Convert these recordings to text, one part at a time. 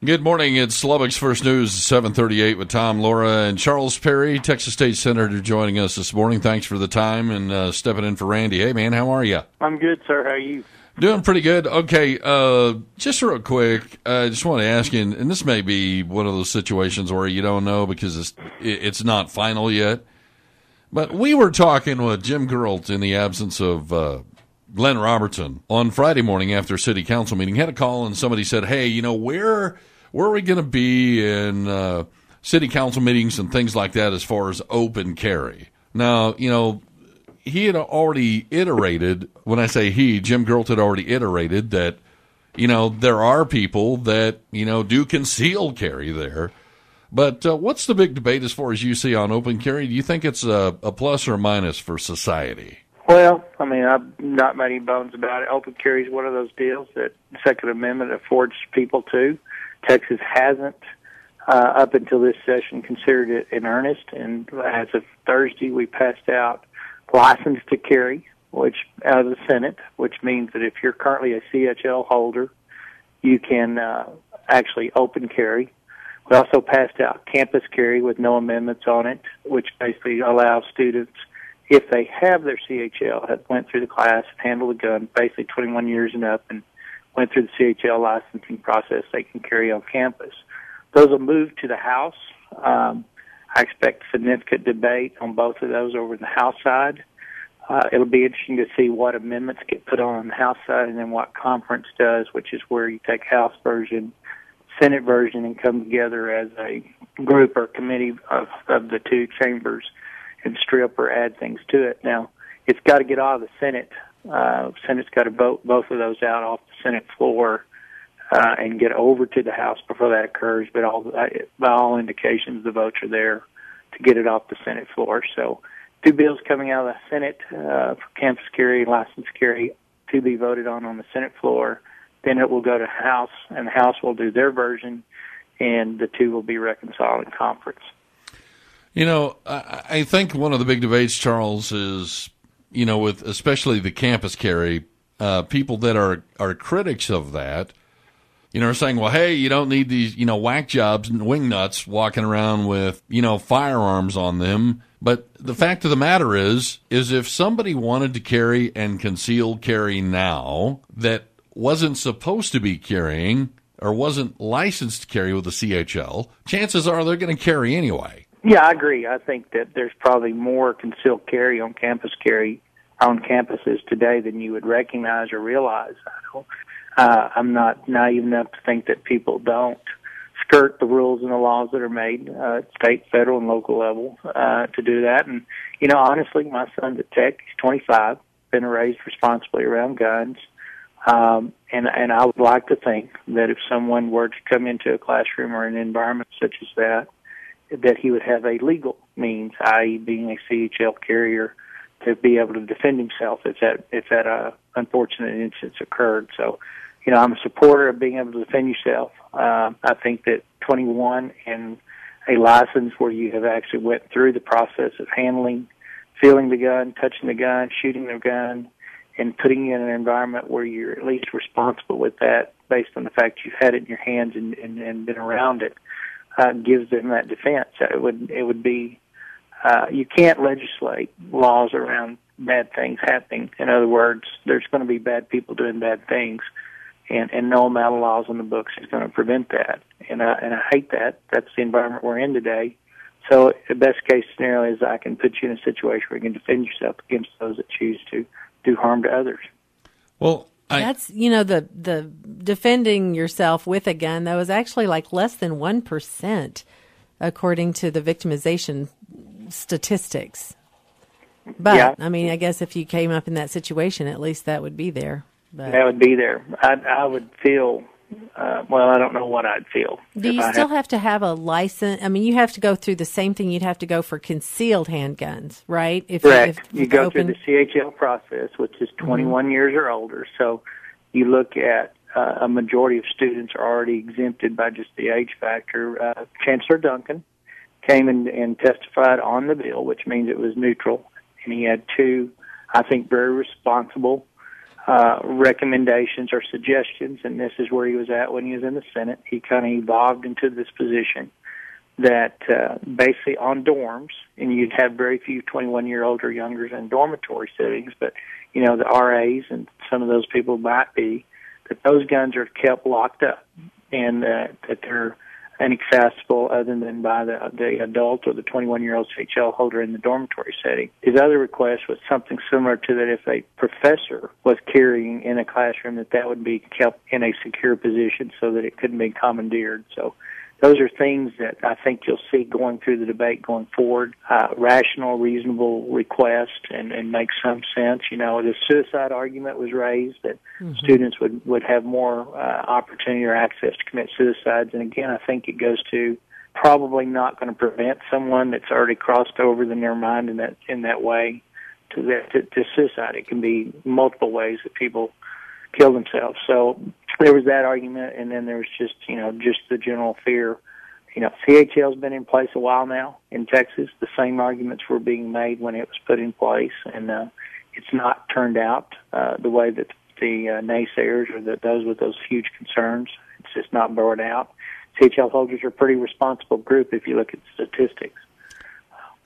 Good morning. It's Lubbock's First News, 7:38 with Tom, Laura, and Charles Perry, Texas State Senator, joining us this morning. Thanks for the time and stepping in for Randy. Hey, man, how are you? I'm good, sir. How are you? Doing pretty good. Okay, just real quick, I just want to ask you, and this may be one of those situations where you don't know because it's not final yet, but we were talking with Jim Geralt in the absence of Glenn Robertson on Friday morning after a city council meeting. Had a call and somebody said, hey, you know, where are we going to be in city council meetings and things like that as far as open carry? Now, you know, he had already iterated, when I say he, Jim Geralt had already iterated that, you know, there are people that, you know, do concealed carry there. But what's the big debate as far as you see on open carry? Do you think it's a plus or a minus for society? Well, I mean, I've not made any bones about it. Open carry is one of those deals that the Second Amendment affords people to. Texas hasn't, up until this session, considered it in earnest. And as of Thursday, we passed out license to carry, which out of the Senate, which means that if you're currently a CHL holder, you can actually open carry. We also passed out campus carry with no amendments on it, which basically allows students, if they have their CHL, have went through the class, handled a gun, basically 21 years and up, and went through the CHL licensing process, they can carry on campus. Those will move to the House. I expect significant debate on both of those over the House side. It'll be interesting to see what amendments get put on the House side and then what conference does, which is where you take House version, Senate version, and come together as a group or committee of the two chambers and strip or add things to it. Now, it's got to get out of the Senate. Senate's got to vote both of those out off the Senate floor and get over to the House before that occurs. But by all indications, the votes are there to get it off the Senate floor. So, two bills coming out of the Senate for campus carry, license carry, to be voted on the Senate floor. Then it will go to House, and the House will do their version, and the two will be reconciled in conference. You know, I think one of the big debates, Charles, is, you know, with especially the campus carry, people that are critics of that, you know, are saying, well, hey, you don't need these, you know, whack jobs and wingnuts walking around with, you know, firearms on them. But the fact of the matter is if somebody wanted to carry and conceal carry now that wasn't supposed to be carrying or wasn't licensed to carry with a CHL, chances are they're going to carry anyway. Yeah, I agree. I think that there's probably more concealed carry on campuses today than you would recognize or realize. I'm not naive enough to think that people don't skirt the rules and the laws that are made at state, federal, and local level to do that. And, you know, honestly, my son's at Tech. He's 25, been raised responsibly around guns. And I would like to think that if someone were to come into a classroom or an environment such as that he would have a legal means, i.e. being a CHL carrier, to be able to defend himself if that unfortunate instance occurred. So, you know, I'm a supporter of being able to defend yourself. I think that 21 and a license where you have actually went through the process of handling, feeling the gun, touching the gun, shooting the gun, and putting you in an environment where you're at least responsible with that based on the fact you've had it in your hands and been around it, gives them that defense. It would be, you can't legislate laws around bad things happening. In other words, there's going to be bad people doing bad things, and no amount of laws in the books is going to prevent that. And I hate that. That's the environment we're in today. So the best case scenario is I can put you in a situation where you can defend yourself against those that choose to do harm to others. Well, that's, you know, the defending yourself with a gun, that was actually like less than 1%, according to the victimization statistics. But, yeah. I mean, I guess if you came up in that situation, at least that would be there. But that would be there. I would feel, well, I don't know what I'd feel. Do you still have to have a license? I mean, you have to go through the same thing you'd have to go for concealed handguns, right? Correct. You go through the CHL process, which is 21 years or older. So you look at a majority of students are already exempted by just the age factor. Chancellor Duncan came and testified on the bill, which means it was neutral. And he had two, I think, very responsible recommendations or suggestions, and this is where he was at when he was in the Senate. He kind of evolved into this position that basically on dorms, and you'd have very few 21-year-olds or youngers in dormitory settings, but, the RAs and some of those people might be, that those guns are kept locked up and that they're inaccessible other than by the adult or the 21-year-old CHL holder in the dormitory setting. His other request was something similar to that if a professor was carrying in a classroom, that would be kept in a secure position so that it couldn't be commandeered. So those are things that I think you'll see going through the debate going forward. Rational, reasonable request and make some sense. The suicide argument was raised that students would have more opportunity or access to commit suicides. And again, I think it goes to probably not going to prevent someone that's already crossed over in their mind in that way to suicide. It can be multiple ways that people kill themselves. So there was that argument, and then there was just the general fear. CHL's been in place a while now in Texas. The same arguments were being made when it was put in place, and it's not turned out the way that the naysayers or those with those huge concerns. It's just not borne out. CHL holders are a pretty responsible group if you look at statistics.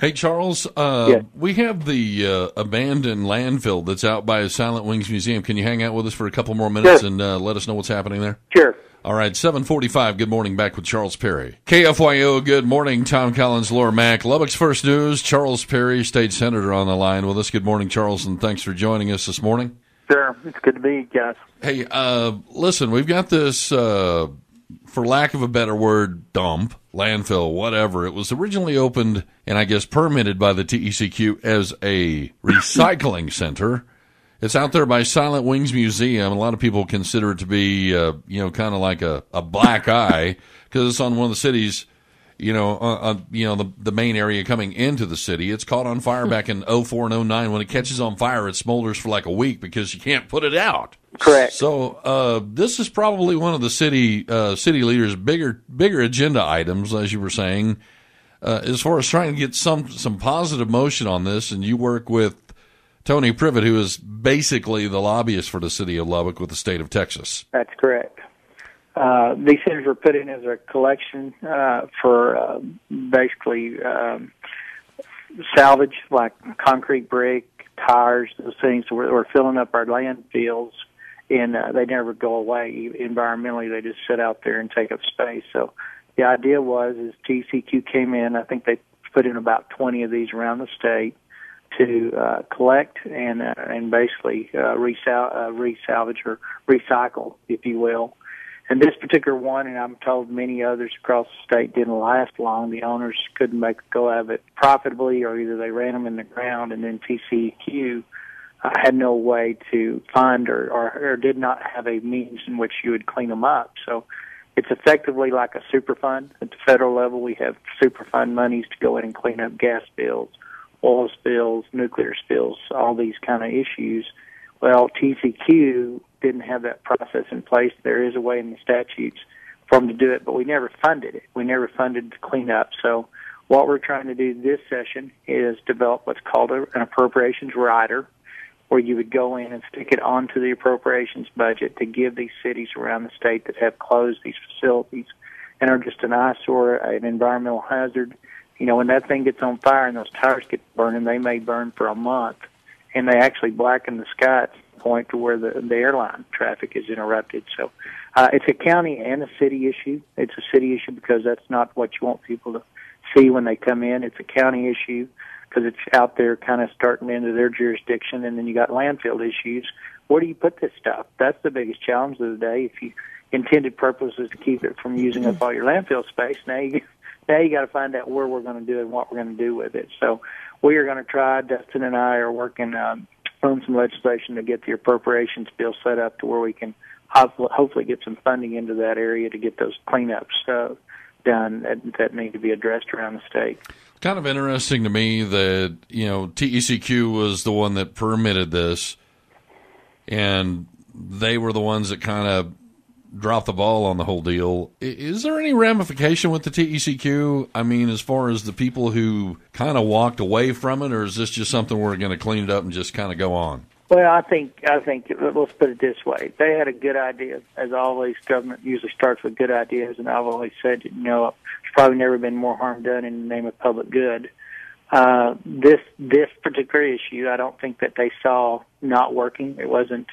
Hey, Charles, yes. We have the abandoned landfill that's out by Silent Wings Museum. Can you hang out with us for a couple more minutes and let us know what's happening there? Sure. All right, 7:45, good morning, back with Charles Perry. KFYO, good morning, Tom Collins, Laura Mack. Lubbock's First News, Charles Perry, State Senator on the line with us. Good morning, Charles, and thanks for joining us this morning. Sure, it's good to be, guys. Hey, listen, we've got this, for lack of a better word, dump, landfill, whatever. It was originally opened and I guess permitted by the TECQ as a recycling center. It's out there by Silent Wings Museum. A lot of people consider it to be, kind of like a black eye because it's on one of the cities, the main area coming into the city. It's caught on fire back in 2004 and 2009. When it catches on fire, it smolders for like a week because you can't put it out. Correct. So this is probably one of the city leaders' bigger agenda items, as you were saying, as far as trying to get some positive motion on this. And you work with Tony Privet, who is basically the lobbyist for the city of Lubbock with the state of Texas. That's correct. These centers were put in as a collection for basically salvage, like concrete, brick, tires, those things. We're filling up our landfills, and they never go away. Environmentally, they just sit out there and take up space. So the idea was, TCQ came in, I think they put in about 20 of these around the state to collect and basically resalvage or recycle, if you will. And this particular one, and I'm told many others across the state, didn't last long. The owners couldn't make a go of it profitably, or either they ran them in the ground, and then TCQ had no way to find or did not have a means in which you would clean them up. So it's effectively like a Superfund. At the federal level, we have Superfund monies to go in and clean up gas spills, oil spills, nuclear spills, all these kind of issues. Well, TCQ didn't have that process in place. There is a way in the statutes for them to do it, but we never funded it. We never funded the cleanup. So what we're trying to do this session is develop what's called an appropriations rider, where you would go in and stick it onto the appropriations budget to give these cities around the state that have closed these facilities and are just an eyesore, an environmental hazard. When that thing gets on fire and those tires get burning, they may burn for a month, and they actually blacken the sky at the point to where the airline traffic is interrupted. So it's a county and a city issue. It's a city issue because that's not what you want people to see when they come in. It's a county issue because it's out there kind of starting into their jurisdiction, and then you got landfill issues. Where do you put this stuff? That's the biggest challenge of the day. If you intended purpose is to keep it from using up all your landfill space, now you got to find out where we're going to do it and what we're going to do with it. So we are going to try, Dustin and I are working on some legislation to get the appropriations bill set up to where we can hopefully get some funding into that area to get those cleanups done that need to be addressed around the state. Kind of interesting to me that, TECQ was the one that permitted this, and they were the ones that kind of dropped the ball on the whole deal. Is there any ramification with the TECQ? I mean, as far as the people who kind of walked away from it, or is this just something we're going to clean it up and just kind of go on? Well, I think let's put it this way: they had a good idea. As always, government usually starts with good ideas, and I've always said, there's probably never been more harm done in the name of public good. This particular issue, I don't think that they saw not working. It wasn't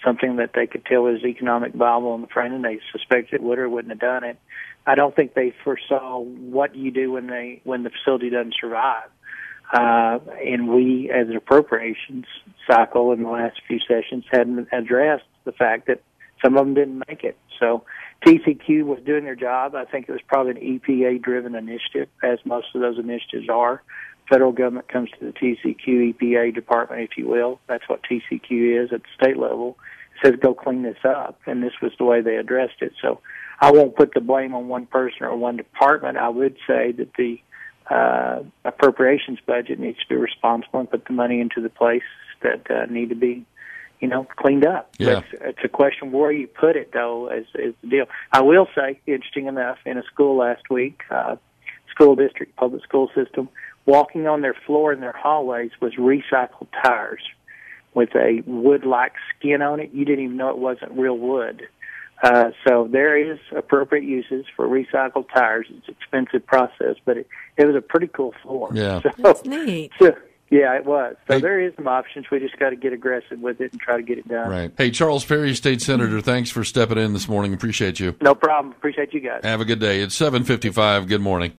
something that they could tell was economic viable on the front end. They suspected it would or wouldn't have done it. I don't think they foresaw what you do when the facility doesn't survive. And we, as an appropriations cycle in the last few sessions, hadn't addressed the fact that some of them didn't make it. So TCQ was doing their job. I think it was probably an EPA-driven initiative, as most of those initiatives are. Federal government comes to the TCQ EPA department, if you will. That's what TCQ is at the state level. It says, go clean this up, and this was the way they addressed it. So I won't put the blame on one person or one department. I would say that the appropriations budget needs to be responsible and put the money into the place that need to be, cleaned up. Yeah. It's a question where you put it, though, is the deal. I will say, interesting enough, in a school last week, school district, public school system, walking on their floor in their hallways was recycled tires with a wood-like skin on it. You didn't even know it wasn't real wood. So there is appropriate uses for recycled tires. It's an expensive process, but it was a pretty cool floor. Yeah. So, that's neat. Yeah, it was. So Hey, there is some options. We just got to get aggressive with it and try to get it done. Right. Hey, Charles Perry, State Senator, thanks for stepping in this morning. Appreciate you. No problem. Appreciate you guys. Have a good day. It's 7:55. Good morning.